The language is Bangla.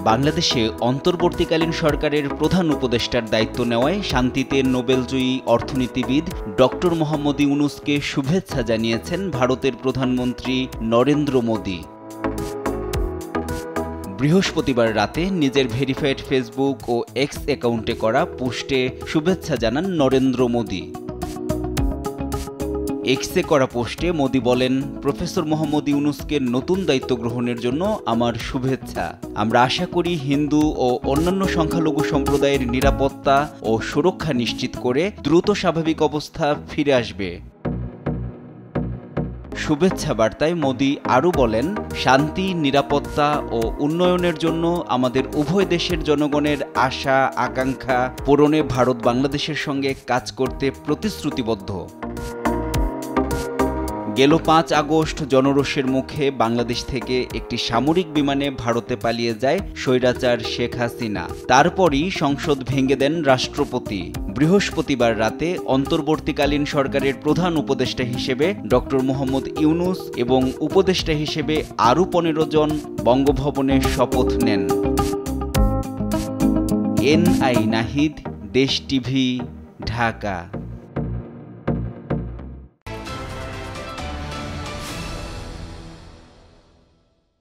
বাংলাদেশে অন্তর্বর্তীকালীন সরকারের প্রধান উপদেষ্টার দায়িত্ব নেওয়ায় শান্তিতে নোবেলজয়ী অর্থনীতিবিদ ডক্টর মোহাম্মদ ইউনূসকে শুভেচ্ছা জানিয়েছেন ভারতের প্রধানমন্ত্রী নরেন্দ্র মোদি। বৃহস্পতিবার রাতে নিজের ভেরিফাইড ফেসবুক ও এক্স অ্যাকাউন্টে করা পোস্টে শুভেচ্ছা জানান নরেন্দ্র মোদি। এক্সে করা পোস্টে মোদি বলেন, প্রফেসর মোহাম্মদ ইউনূসকে নতুন দায়িত্ব গ্রহণের জন্য আমার শুভেচ্ছা। আমরা আশা করি হিন্দু ও অন্যান্য সংখ্যালঘু সম্প্রদায়ের নিরাপত্তা ও সুরক্ষা নিশ্চিত করে দ্রুত স্বাভাবিক অবস্থা ফিরে আসবে। শুভেচ্ছা বার্তায় মোদি আরও বলেন, শান্তি, নিরাপত্তা ও উন্নয়নের জন্য আমাদের উভয় দেশের জনগণের আশা আকাঙ্ক্ষা পূরণে ভারত বাংলাদেশের সঙ্গে কাজ করতে প্রতিশ্রুতিবদ্ধ। গেল 5 আগস্ট জনরোষের মুখে বাংলাদেশ থেকে একটি সামরিক বিমানে ভারতে পালিয়ে যায় স্বৈরাচার শেখ হাসিনা। তারপরই সংসদ ভেঙে দেন রাষ্ট্রপতি। বৃহস্পতিবার রাতে অন্তর্বর্তীকালীন সরকারের প্রধান উপদেষ্টা হিসেবে ডক্টর মোহাম্মদ ইউনূস এবং উপদেষ্টা হিসেবে আরও 15 জন বঙ্গভবনে শপথ নেন। NI নাহিদ, দেশ টিভি, ঢাকা।